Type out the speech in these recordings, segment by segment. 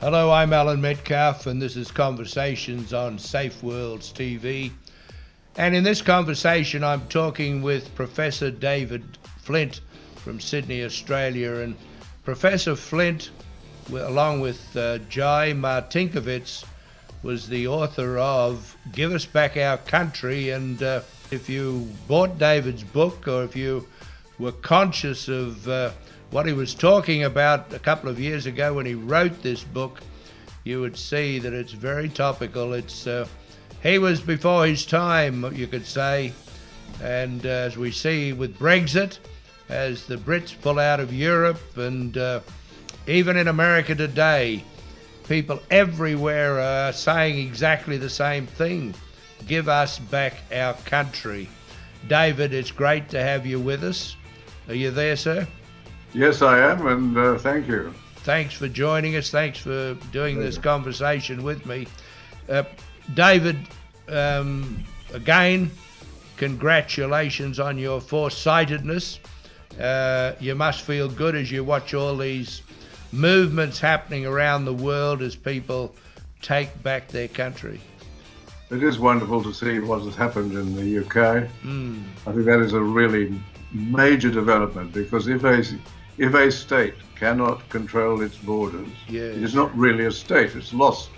Hello, I'm Alan Metcalfe, and this is Conversations on SafeWorlds TV. And in this conversation, I'm talking with Professor David Flint from Sydney, Australia. And Professor Flint, along with Jai Martinkovitz, was the author of Give Us Back Our Country. And if you bought David's book, or if you were conscious of what he was talking about a couple of years ago when he wrote this book, you would see that it's very topical. He was before his time, you could say, and as we see with Brexit, as the Brits pull out of Europe, and even in America today, people everywhere are saying exactly the same thing: give us back our country. David, it's great to have you with us. Are you there, sir? Yes, I am, and thank you. Thanks for joining us. Thanks for doing this conversation with me. David, again, congratulations on your foresightedness. You must feel good as you watch all these movements happening around the world as people take back their country. It is wonderful to see what has happened in the UK. I think that is a really major development, because if a state cannot control its borders, it is not really a state. It's lost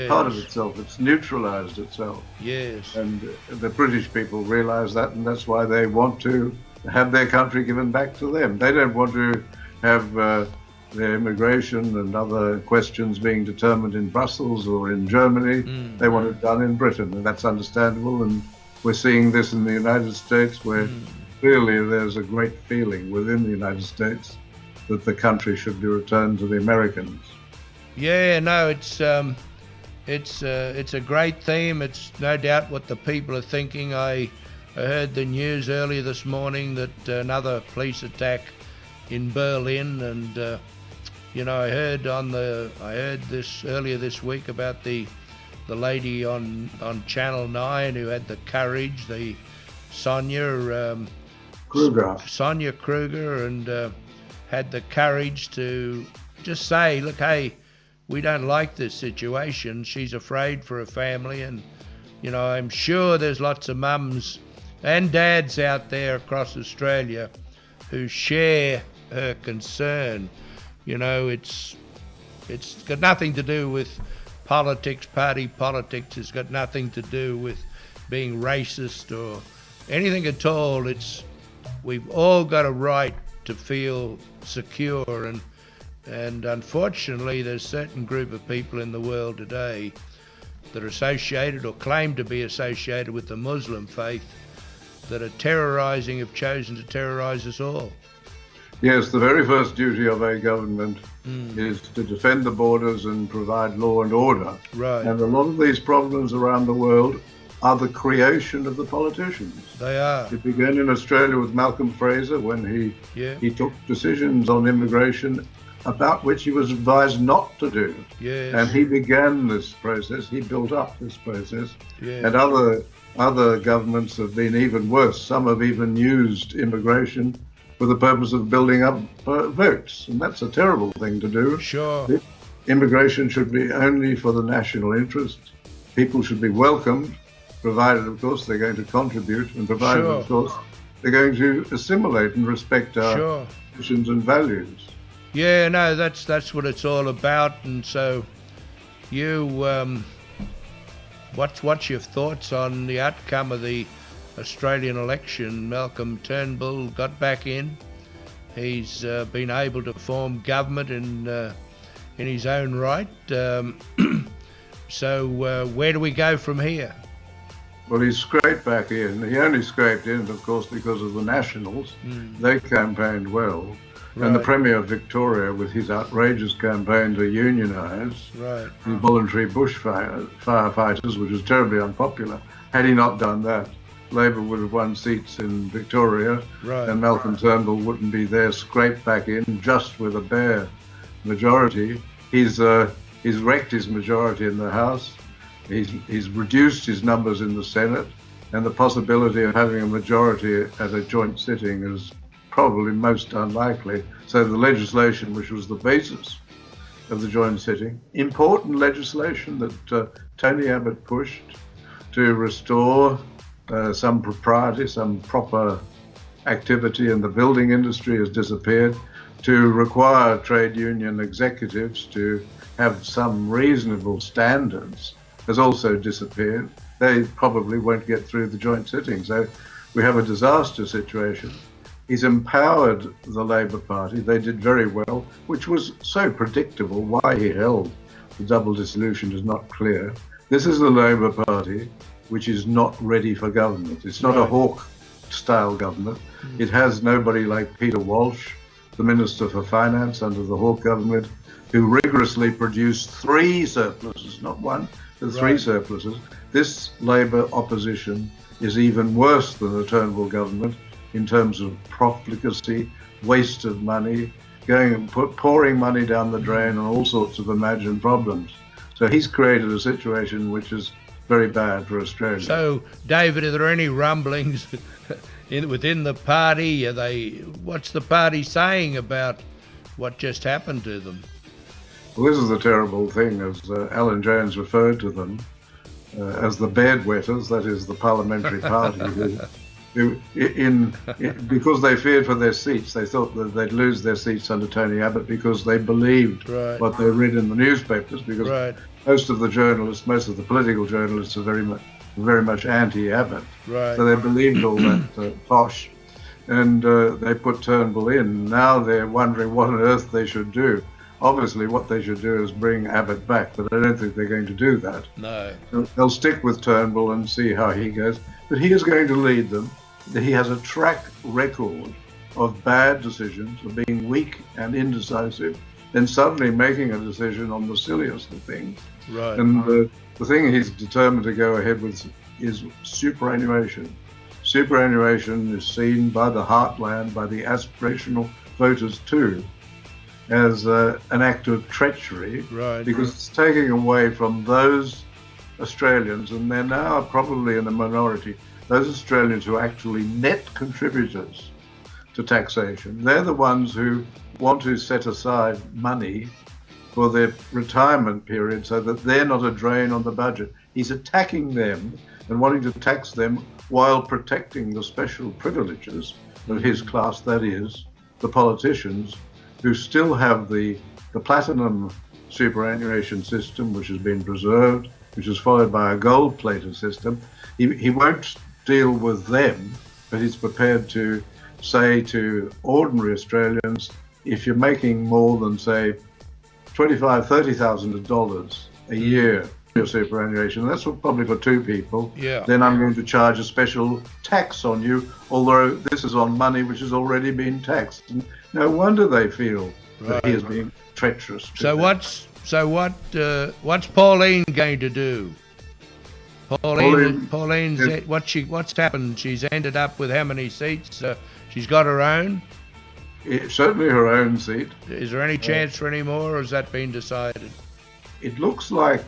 part of itself. It's neutralized itself. Yes. And the British people realize that, and that's why they want to have their country given back to them. They don't want to have their immigration and other questions being determined in Brussels or in Germany. They want it done in Britain, and that's understandable. And we're seeing this in the United States, where clearly there's a great feeling within the United States that the country should be returned to the Americans. Yeah, no, it's a great theme. It's no doubt what the people are thinking. I heard the news earlier this morning that another police attack in Berlin, and I heard this earlier this week about the lady on Channel 9 who had the courage, the Sonia Kruger, and had the courage to just say, look, hey, we don't like this situation. She's afraid for her family, and I'm sure there's lots of mums and dads out there across Australia who share her concern. It's got nothing to do with politics, party politics. It's got nothing to do with being racist or anything at all. We've all got a right to feel secure, and unfortunately there's a certain group of people in the world today that are associated or claim to be associated with the Muslim faith that are have chosen to terrorize us all. Yes, the very first duty of a government is to defend the borders and provide law and order. Right. And a lot of these problems around the world are the creation of the politicians. They are. It began in Australia with Malcolm Fraser, when he took decisions on immigration about which he was advised not to do. Yes. And he began this process. He built up this process. Yes. And other governments have been even worse. Some have even used immigration for the purpose of building up votes, and that's a terrible thing to do. Sure. Immigration should be only for the national interest. People should be welcomed, provided, of course, they're going to contribute, and provided, of course, they're going to assimilate and respect our traditions and values. Yeah, no, that's what it's all about. And so, what's your thoughts on the outcome of the Australian election? Malcolm Turnbull got back in. He's been able to form government in his own right. So where do we go from here? Well, he scraped back in. He only scraped in, of course, because of the Nationals. They campaigned well. Right. And the Premier of Victoria, with his outrageous campaign to unionise the voluntary bush firefighters, which was terribly unpopular. Had he not done that, Labor would have won seats in Victoria, and Malcolm Turnbull wouldn't be there, scraped back in just with a bare majority. He's wrecked his majority in the House. He's reduced his numbers in the Senate, and the possibility of having a majority at a joint sitting is probably most unlikely. So the legislation, which was the basis of the joint sitting. Important legislation that Tony Abbott pushed to restore some propriety, some proper activity in the building industry has disappeared. To require trade union executives to have some reasonable standards has also disappeared. They probably won't get through the joint sitting. So we have a disaster situation. He's empowered the Labour Party. They did very well, which was so predictable. Why he held the double dissolution is not clear. This is the Labour Party which is not ready for government. It's not a Hawke-style government. It has nobody like Peter Walsh, the Minister for Finance under the Hawke government, who rigorously produced 3 surpluses, not one, but 3 surpluses. This Labour opposition is even worse than the Turnbull government in terms of profligacy, waste of money, going and pouring money down the drain on all sorts of imagined problems. So he's created a situation which is very bad for Australia. So, David, are there any rumblings within the party? What's the party saying about what just happened to them? Well, this is the terrible thing, as Alan Jones referred to them, as the bedwetters, that is the parliamentary party, because they feared for their seats. They thought that they'd lose their seats under Tony Abbott because they believed what they read in the newspapers, because most of the journalists, most of the political journalists are very much anti-Abbott. So they believed all that tosh, and they put Turnbull in. Now they're wondering what on earth they should do. Obviously, what they should do is bring Abbott back, but I don't think they're going to do that. No. They'll stick with Turnbull and see how he goes. But he is going to lead them. He has a track record of bad decisions, of being weak and indecisive, then suddenly making a decision on the silliest of things. And the thing he's determined to go ahead with is superannuation. Superannuation is seen by the heartland, by the aspirational voters too, as an act of treachery, because it's taking away from those Australians, and they're now probably in the minority, those Australians who are actually net contributors to taxation. They're the ones who want to set aside money for their retirement period so that they're not a drain on the budget. He's attacking them and wanting to tax them while protecting the special privileges of his class, that is, the politicians, who still have the platinum superannuation system, which has been preserved, which is followed by a gold-plated system. He won't deal with them, but he's prepared to say to ordinary Australians, if you're making more than, say, $25,000, $30,000 a year for superannuation, that's probably for 2 people, then I'm going to charge a special tax on you, although this is on money which has already been taxed. And no wonder they feel that he is being treacherous. So what's Pauline going to do? Pauline's what's happened? She's ended up with how many seats? She's got her own? Certainly her own seat. Is there any chance for any more, or has that been decided? It looks like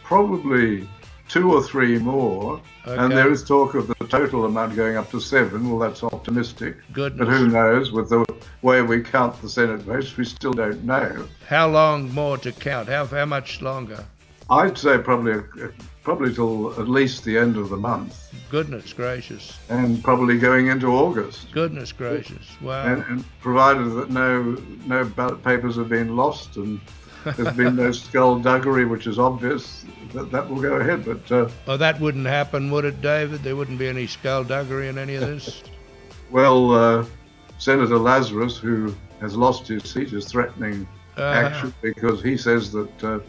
probably 2 or 3 more, and there is talk of the total amount going up to 7. Well, that's optimistic. Goodness. But who knows? With the way we count the Senate votes, we still don't know. How long more to count? How much longer? I'd say probably till at least the end of the month. Goodness gracious. And probably going into August. Goodness gracious. Wow. And provided that no ballot papers have been lost and there's been no skullduggery, which is obvious, that will go ahead. But that wouldn't happen, would it, David? There wouldn't be any skullduggery in any of this? Well, Senator Lazarus, who has lost his seat, is threatening action, because he says that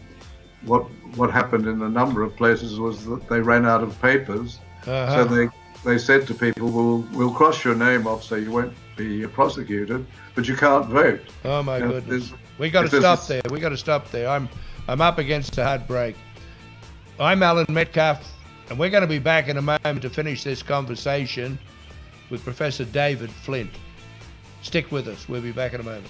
what happened in a number of places was that they ran out of papers. So they said to people, we'll cross your name off so you won't be prosecuted, but you can't vote. Oh my goodness. We got to stop there. We got to stop there. I'm up against a hard break. I'm Alan Metcalfe, and we're going to be back in a moment to finish this conversation with Professor David Flint. Stick with us. We'll be back in a moment.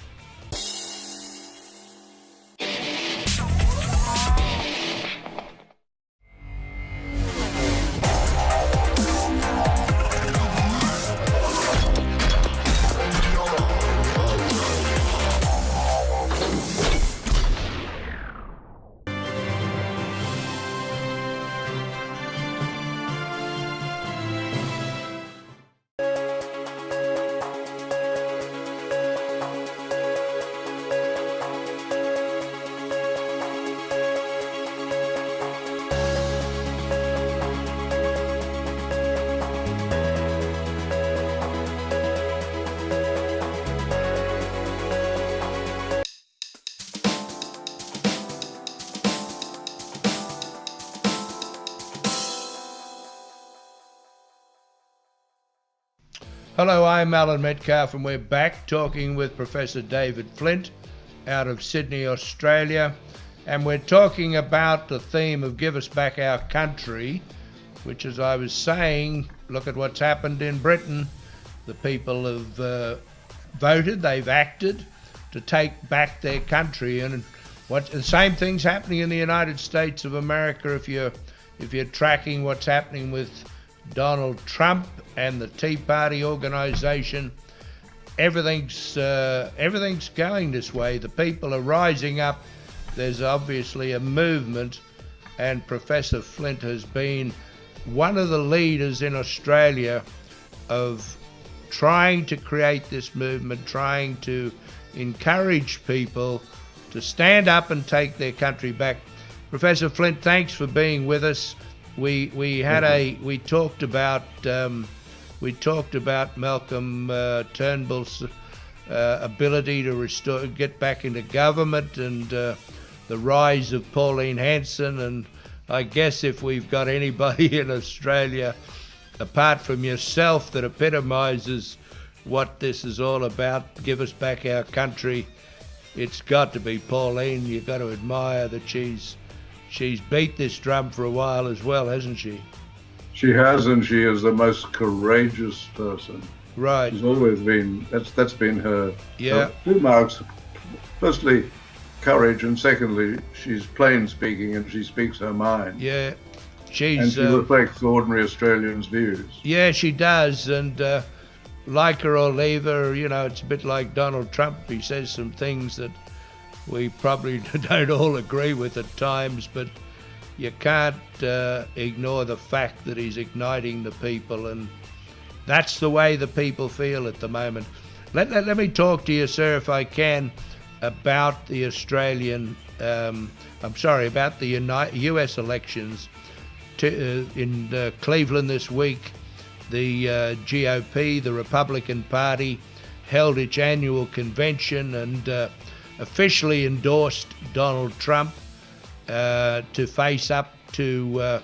Hello, I'm Alan Metcalfe, and we're back talking with Professor David Flint out of Sydney, Australia. And we're talking about the theme of Give Us Back Our Country, which, as I was saying, look at what's happened in Britain. The people have voted, they've acted to take back their country, and the same thing's happening in the United States of America. If you're tracking what's happening with Donald Trump and the Tea Party organization, everything's going this way. The people are rising up. There's obviously a movement, and Professor Flint has been one of the leaders in Australia of trying to create this movement, trying to encourage people to stand up and take their country back. Professor Flint, thanks for being with us. We talked about Malcolm Turnbull's ability to get back into government, and the rise of Pauline Hanson. And I guess if we've got anybody in Australia apart from yourself that epitomizes what this is all about, give us back our country, it's got to be Pauline. You've got to admire that she's beat this drum for a while as well, hasn't she? She has, and she is the most courageous person. Right. She's always been, that's been her, yeah. Her 2 marks. Firstly, courage, and secondly, she's plain speaking and she speaks her mind. Yeah. And she reflects ordinary Australians' views. Yeah, she does, and like her or leave her, it's a bit like Donald Trump. He says some things that we probably don't all agree with at times, but you can't ignore the fact that he's igniting the people, and that's the way the people feel at the moment. Let me talk to you, sir, if I can, about the about the US elections. In Cleveland this week, the GOP, the Republican Party, held its annual convention and officially endorsed Donald Trump to face up to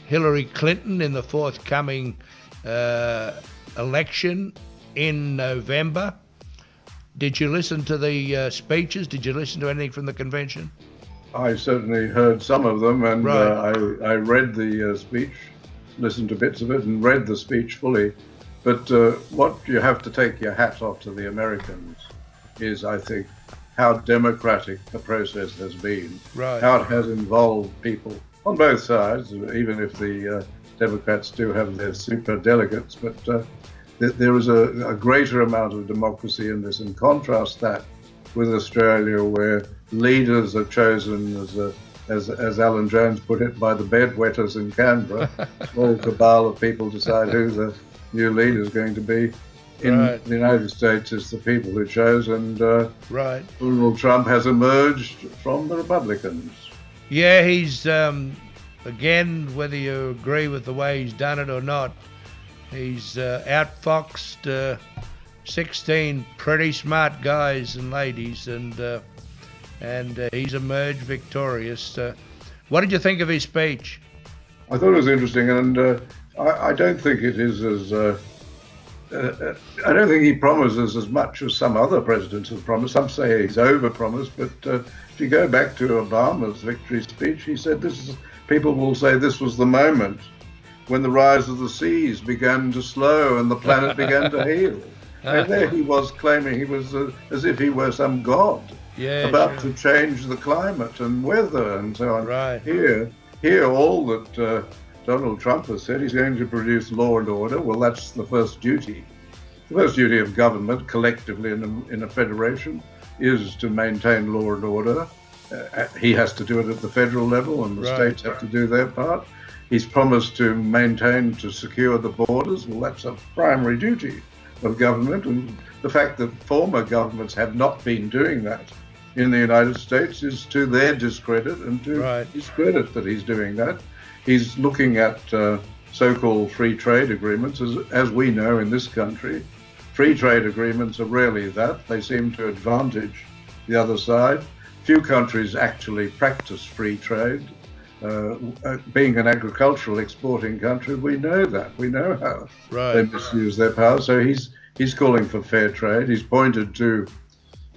Hillary Clinton in the forthcoming election in November. Did you listen to the speeches? Did you listen to anything from the convention? I certainly heard some of them, and right. I read the speech, listened to bits of it, and read the speech fully. But what you have to take your hat off to the Americans is, I think, how democratic the process has been, right. How it has involved people on both sides, even if the Democrats do have their super delegates. But there is a greater amount of democracy in this, and contrast that with Australia, where leaders are chosen, as Alan Jones put it, by the bedwetters in Canberra. A small cabal of people decide who the new leader is going to be. In right. the United States, it's the people who chose, and right. Donald Trump has emerged from the Republicans. Yeah, he's, again, whether you agree with the way he's done it or not, he's outfoxed 16 pretty smart guys and ladies, and he's emerged victorious. What did you think of his speech? I thought it was interesting, and I don't think it is as I don't think he promises as much as some other presidents have promised. Some say he's overpromised, but if you go back to Obama's victory speech, he said people will say this was the moment when the rise of the seas began to slow and the planet began to heal. And there he was claiming he was as if he were some god, about to change the climate and weather and so on. Right. Here, all that Donald Trump has said, he's going to produce law and order. Well, that's the first duty. The first duty of government, collectively in a federation, is to maintain law and order. He has to do it at the federal level, and the states have to do their part. He's promised to secure the borders. Well, that's a primary duty of government, and the fact that former governments have not been doing that in the United States is to their discredit, and to his credit that he's doing that. He's looking at so-called free trade agreements. As we know in this country, free trade agreements are rarely that. They seem to advantage the other side. Few countries actually practice free trade. Being an agricultural exporting country, we know that. We know how they misuse their power. So he's He's calling for fair trade. He's pointed to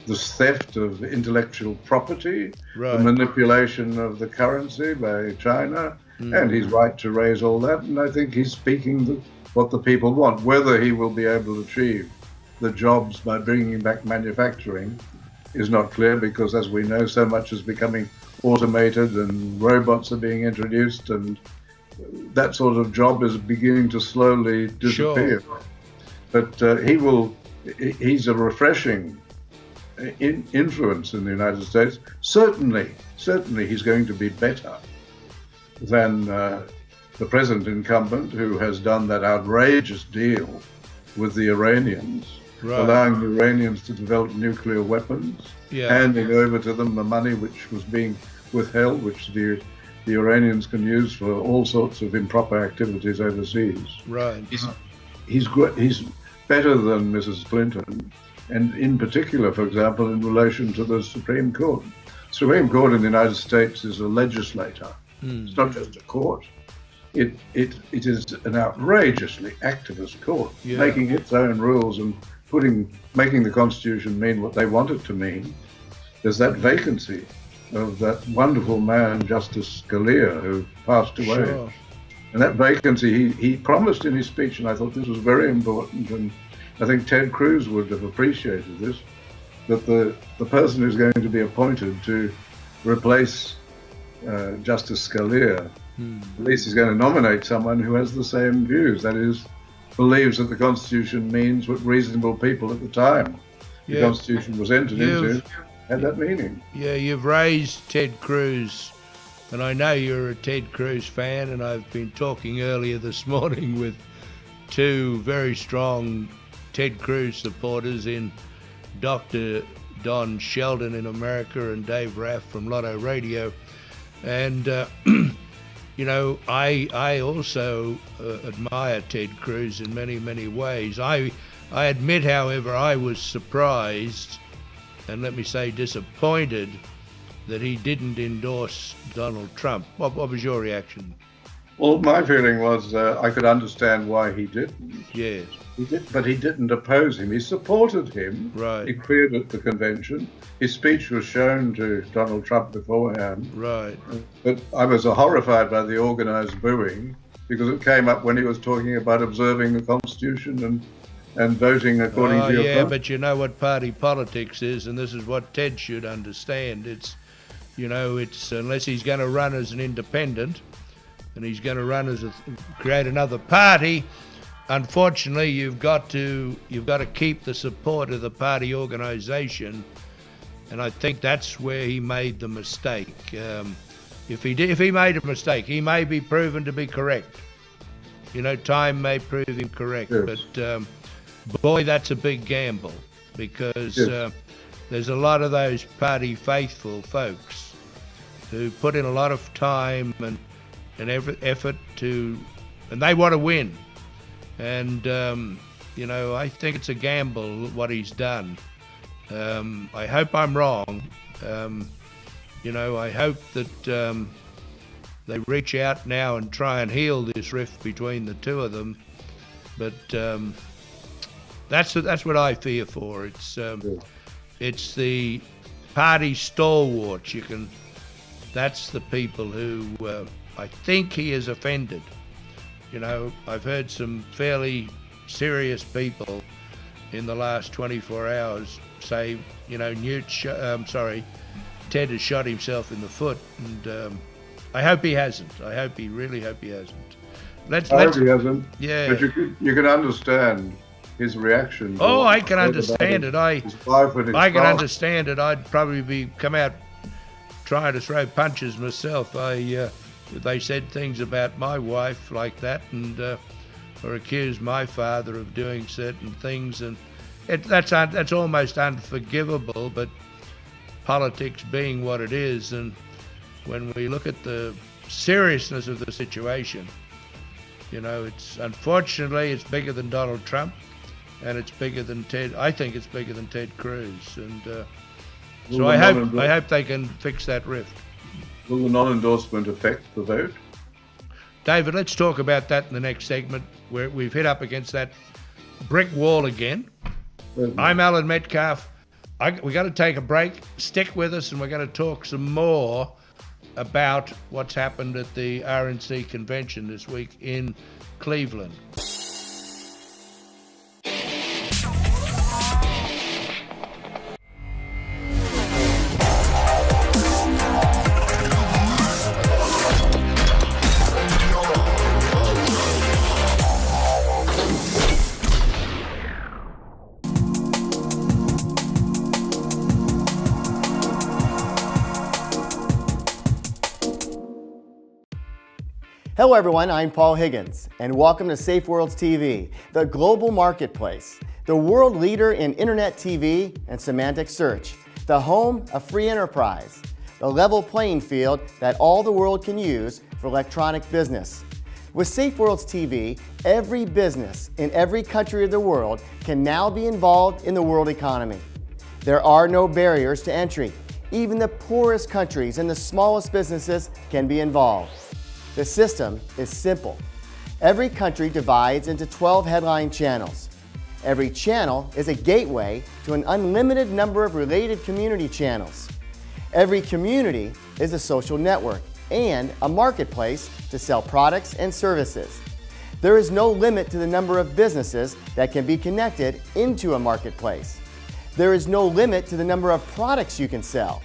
the theft of intellectual property, the manipulation of the currency by China, and he's right to raise all that. And I think he's speaking what the people want. Whether he will be able to achieve the jobs by bringing back manufacturing is not clear, because, as we know, so much is becoming automated and robots are being introduced, and that sort of job is beginning to slowly disappear. Sure. But he's a refreshing influence in the United States. Certainly he's going to be better than the present incumbent, who has done that outrageous deal with the Iranians, allowing the Iranians to develop nuclear weapons, handing over to them the money which was being withheld, which the Iranians can use for all sorts of improper activities overseas. Right. He's better than Mrs. Clinton, and in particular, for example, in relation to the Supreme Court. Supreme Court in the United States is a legislator. It's not just a court. It is an outrageously activist court, making its own rules and making the Constitution mean what they want it to mean. There's that vacancy of that wonderful man, Justice Scalia, who passed away. Sure. And that vacancy, he promised in his speech, and I thought this was very important, and I think Ted Cruz would have appreciated this, that the person who's going to be appointed to replace Justice Scalia, at least he's going to nominate someone who has the same views, that is, believes that the Constitution means what reasonable people at the time the Constitution was entered into had that meaning. Yeah, you've raised Ted Cruz, and I know you're a Ted Cruz fan, and I've been talking earlier this morning with two very strong Ted Cruz supporters in Dr. Don Sheldon in America and Dave Raff from Lotto Radio. And, you know, I also admire Ted Cruz in many, many ways. I admit, however, I was surprised, and let me say disappointed, that he didn't endorse Donald Trump. What was your reaction? Well, my feeling was I could understand why he didn't. Yes. He did, but he didn't oppose him. He supported him. Right. He cleared at the convention. His speech was shown to Donald Trump beforehand. Right. But I was horrified by the organised booing, because it came up when he was talking about observing the Constitution and voting according to your plan. But you know what party politics is, and this is what Ted should understand. It's unless he's going to run as an independent, and he's going to run create another party. Unfortunately, you've got to keep the support of the party organisation, and I think that's where he made the mistake. If he made a mistake, he may be proven to be correct. You know, time may prove him correct, but boy, that's a big gamble, because there's a lot of those party faithful folks who put in a lot of time and effort and they want to win. And, I think it's a gamble what he's done. I hope I'm wrong. I hope that they reach out now and try and heal this rift between the two of them. But that's what I fear for. It's the party stalwarts. That's the people who I think he has offended. You know, I've heard some fairly serious people in the last 24 hours say, Ted has shot himself in the foot, and I hope he hasn't. Really hope he hasn't. I hope he hasn't. Yeah. But you can understand his reaction. Oh, I can understand it. I can understand it. I'd probably come out trying to throw punches myself. They said things about my wife like that, and or accused my father of doing certain things, and that's almost unforgivable. But politics being what it is, and when we look at the seriousness of the situation, unfortunately it's bigger than Donald Trump, and it's bigger than Ted. I think it's bigger than Ted Cruz, and so I hope they can fix that rift. Will the non-endorsement affect the vote? David, let's talk about that in the next segment, where we've hit up against that brick wall again. I'm Alan Metcalfe. We got to take a break. Stick with us, and we're going to talk some more about what's happened at the RNC convention this week in Cleveland. Hello everyone, I'm Paul Higgins, and welcome to SafeWorlds TV, the global marketplace, the world leader in internet TV and semantic search, the home of free enterprise, the level playing field that all the world can use for electronic business. With SafeWorlds TV, every business in every country of the world can now be involved in the world economy. There are no barriers to entry. Even the poorest countries and the smallest businesses can be involved. The system is simple. Every country divides into 12 headline channels. Every channel is a gateway to an unlimited number of related community channels. Every community is a social network and a marketplace to sell products and services. There is no limit to the number of businesses that can be connected into a marketplace. There is no limit to the number of products you can sell.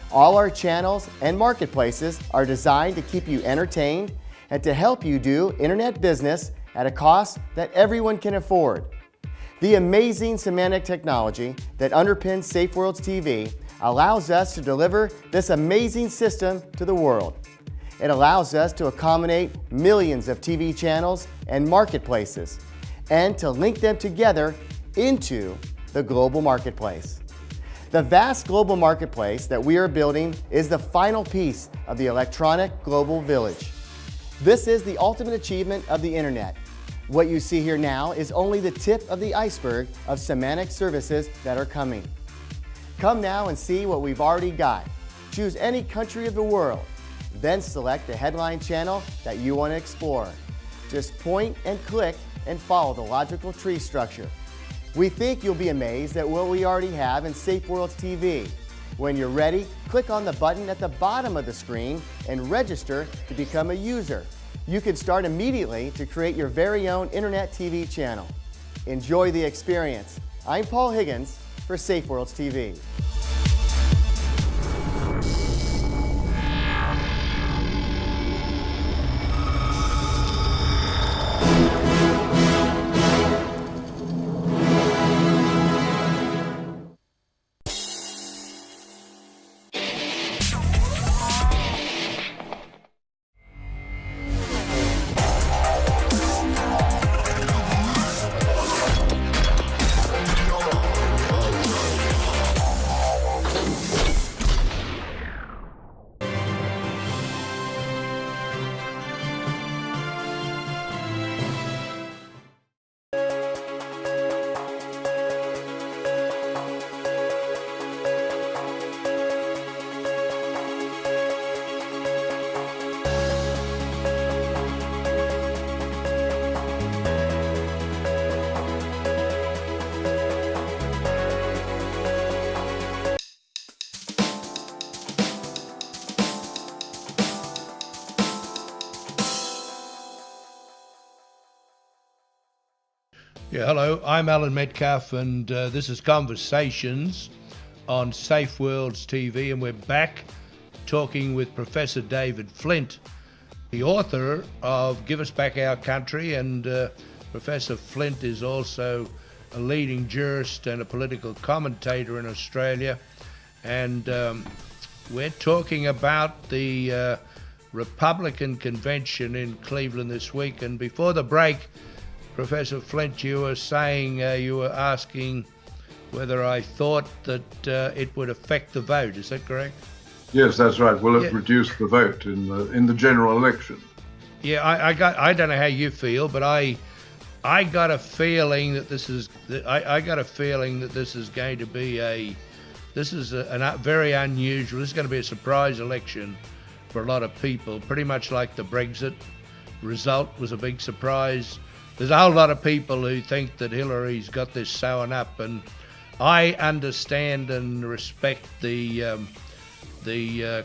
All our channels and marketplaces are designed to keep you entertained and to help you do internet business at a cost that everyone can afford. The amazing semantic technology that underpins SafeWorlds TV allows us to deliver this amazing system to the world. It allows us to accommodate millions of TV channels and marketplaces and to link them together into the global marketplace. The vast global marketplace that we are building is the final piece of the electronic global village. This is the ultimate achievement of the internet. What you see here now is only the tip of the iceberg of semantic services that are coming. Come now and see what we've already got. Choose any country of the world, then select the headline channel that you want to explore. Just point and click and follow the logical tree structure. We think you'll be amazed at what we already have in SafeWorlds TV. When you're ready, click on the button at the bottom of the screen and register to become a user. You can start immediately to create your very own internet TV channel. Enjoy the experience. I'm Paul Higgins for SafeWorlds TV. Yeah, hello, I'm Alan Metcalfe, and this is Conversations on SafeWorlds TV, and we're back talking with Professor David Flint, the author of Give Us Back Our Country, and Professor Flint is also a leading jurist and a political commentator in Australia, and we're talking about the Republican convention in Cleveland this week. And before the break, Professor Flint, you were saying, you were asking whether I thought that it would affect the vote. Is that correct? Yes, that's right. Will it reduce the vote in the general election? Yeah, I don't know how you feel, but I got a feeling that this is going to be a very unusual. This is going to be a surprise election for a lot of people. Pretty much like the Brexit result was a big surprise. there's a whole lot of people who think that Hillary's got this sewn up, and I understand and respect the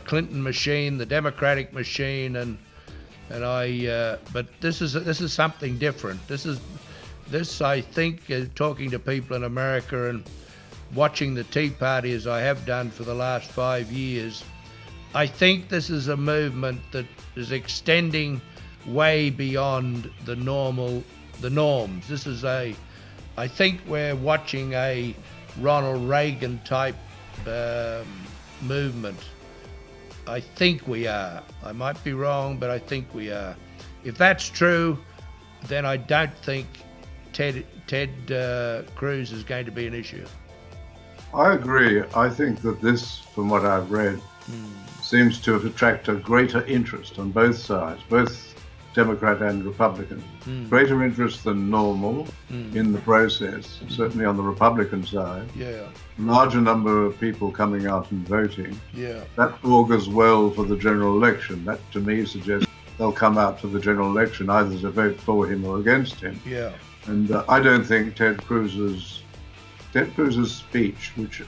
Clinton machine, the Democratic machine, and but this is something different. This I think, talking to people in America and watching the Tea Party as I have done for the last 5 years, I think this is a movement that is extending way beyond the norms. I think we're watching a Ronald Reagan type movement. I think we are. I might be wrong, but I think we are. If that's true, then I don't think Ted Cruz is going to be an issue. I agree. I think that this, from what I've read, seems to have attracted a greater interest on both sides, both Democrat and Republican. Greater interest than normal in the process, certainly on the Republican side. Yeah. Larger number of people coming out and voting. Yeah. That augurs well for the general election. That, to me, suggests they'll come out to the general election either to vote for him or against him. Yeah. And I don't think Ted Cruz's speech, which,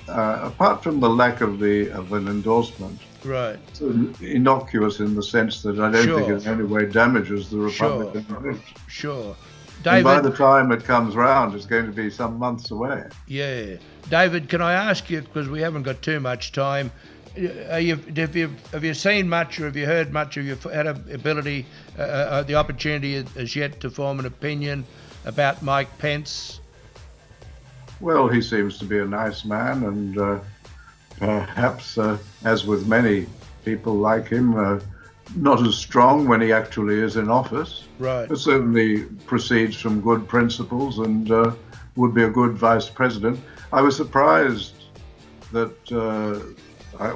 apart from the lack of an endorsement, right, so innocuous in the sense that I don't think it in any way damages the Republican vote. Sure. And David, by the time it comes round, it's going to be some months away. Yeah. David, can I ask you, because we haven't got too much time, have you seen much, or have you heard much, have you had the opportunity as yet to form an opinion about Mike Pence? Well, he seems to be a nice man, and perhaps, as with many people like him, not as strong when he actually is in office. Right. But certainly proceeds from good principles and would be a good vice president. I was surprised that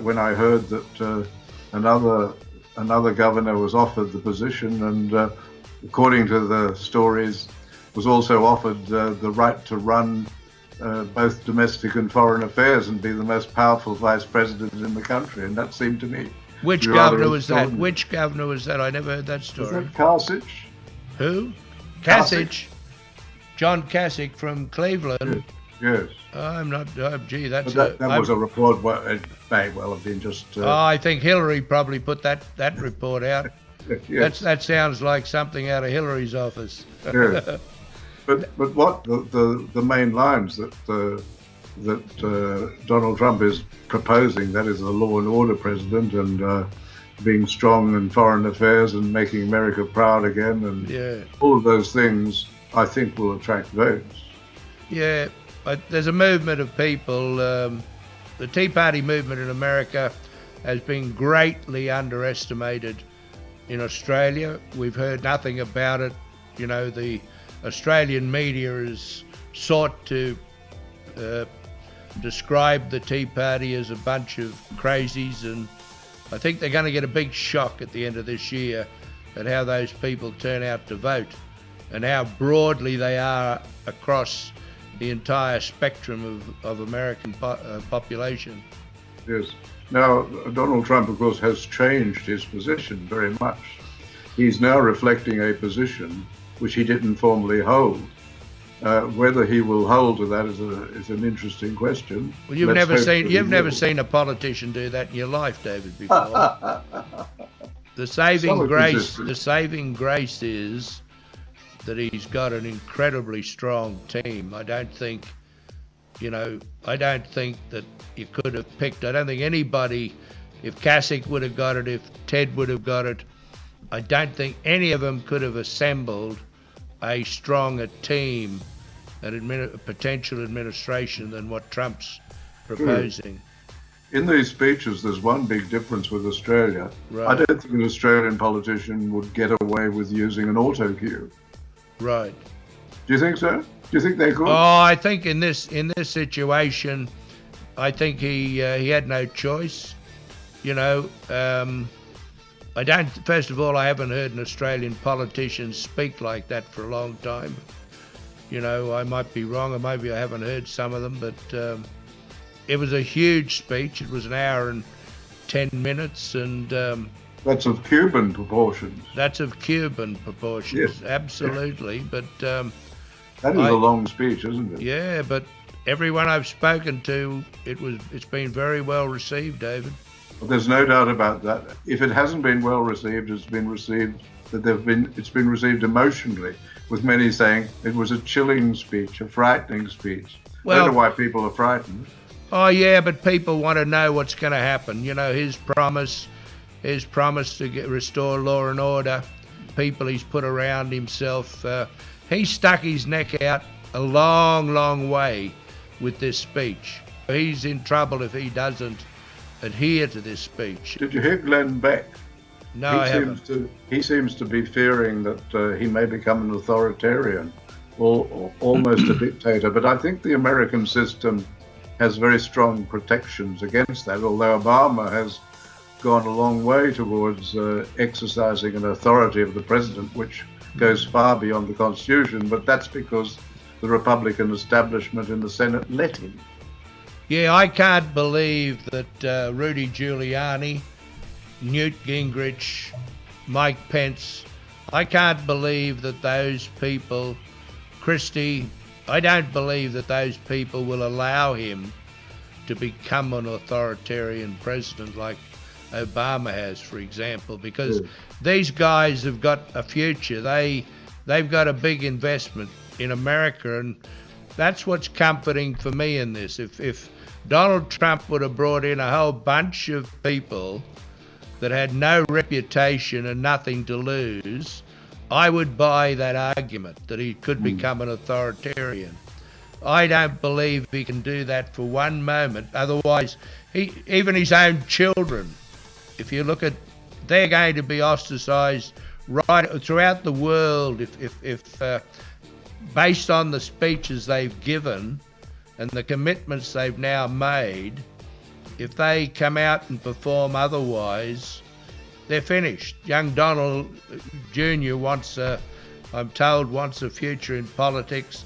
when I heard that another governor was offered the position, and according to the stories, was also offered the right to run both domestic and foreign affairs and be the most powerful vice president in the country. And that seemed to me. Which governor was that? Which governor was that? I never heard that story. Was that Kasich? Who? Kasich. John Kasich from Cleveland. Yes. I'm not. Gee, that's. That was a report. It may well have been just. I think Hillary probably put that report out. Yes. That sounds like something out of Hillary's office. Yes. But what the main lines that Donald Trump is proposing, that is a law and order president, and being strong in foreign affairs and making America proud again, and all of those things, I think will attract votes. Yeah, but there's a movement of people. The Tea Party movement in America has been greatly underestimated in Australia. We've heard nothing about it. You know, the Australian media has sought to describe the Tea Party as a bunch of crazies, and I think they're going to get a big shock at the end of this year at how those people turn out to vote and how broadly they are across the entire spectrum of American population. Yes. Now, Donald Trump, of course, has changed his position very much. He's now reflecting a position which he didn't formally hold. Whether he will hold to that is an interesting question. Well, you've never seen a politician do that in your life, David, before. The saving grace is that he's got an incredibly strong team. I don't think that you could have picked. I don't think anybody, if Kasich would have got it, if Ted would have got it, I don't think any of them could have assembled a stronger team and potential administration than what Trump's proposing. In these speeches, there's one big difference with Australia. Right. I don't think an Australian politician would get away with using an auto cue. Right. Do you think so? Do you think they could? Oh, I think in this situation, I think he had no choice. First of all, I haven't heard an Australian politician speak like that for a long time. I might be wrong, or maybe I haven't heard some of them, but it was a huge speech. It was an hour and 10 minutes, and That's of Cuban proportions. That's of Cuban proportions, Yes. absolutely. But That is a long speech, isn't it? yeah, but everyone I've spoken to, it's been very well received, David. But there's no doubt about that. If it hasn't been well received, it's been received emotionally, with many saying it was a chilling speech, a frightening speech. I don't know why people are frightened. Oh yeah, but people want to know what's going to happen. You know, his promise to restore law and order, people he's put around himself. He stuck his neck out a long, long way with this speech. He's in trouble if he doesn't adhere to this speech. Did you hear Glenn Beck? No, I haven't. He seems to be fearing that he may become an authoritarian or almost a dictator. But I think the American system has very strong protections against that, although Obama has gone a long way towards exercising an authority of the president, which goes far beyond the Constitution, but that's because the Republican establishment in the Senate let him. Yeah, I can't believe that Rudy Giuliani, Newt Gingrich, Mike Pence, I can't believe that those people, Christie, I don't believe that those people will allow him to become an authoritarian president like Obama has, for example, because these guys have got a future. They've got a big investment in America, and that's what's comforting for me in this. If Donald Trump would have brought in a whole bunch of people that had no reputation and nothing to lose, I would buy that argument that he could become an authoritarian. I don't believe he can do that for one moment. Otherwise, even his own children, if you look at, they're going to be ostracized right throughout the world if based on the speeches they've given and the commitments they've now made. If they come out and perform otherwise, they're finished. Young Donald Jr. I'm told, wants a future in politics.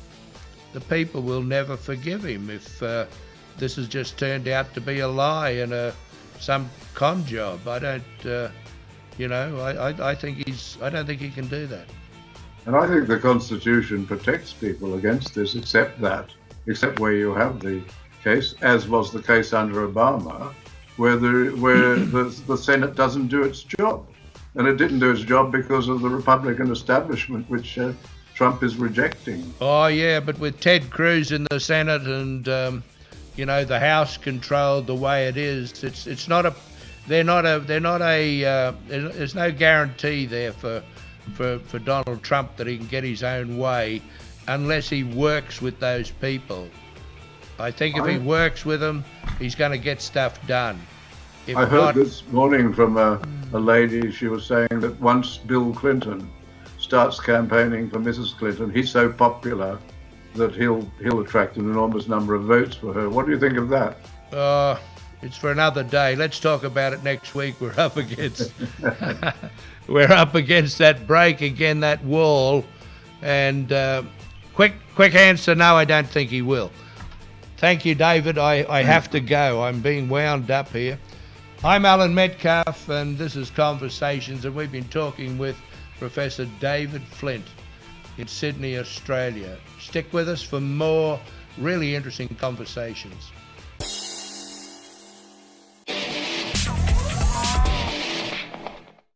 The people will never forgive him if this has just turned out to be a lie and some con job. I don't, I don't think he can do that. And I think the Constitution protects people against this, except where you have the case, as was the case under Obama, where the Senate doesn't do its job. And it didn't do its job because of the Republican establishment, which Trump is rejecting. Oh yeah, but with Ted Cruz in the Senate and the House controlled the way it is, there's no guarantee there for Donald Trump that he can get his own way unless he works with those people. I think if he works with them, he's going to get stuff done. I heard this morning from a lady, she was saying that once Bill Clinton starts campaigning for Mrs. Clinton, he's so popular that he'll attract an enormous number of votes for her. What do you think of that? It's for another day. Let's talk about it next week. We're up against that break again, that wall. And quick answer, no, I don't think he will. Thank you, David. I have to go. I'm being wound up here. I'm Alan Metcalfe, and this is Conversations, and we've been talking with Professor David Flint in Sydney, Australia. Stick with us for more really interesting conversations.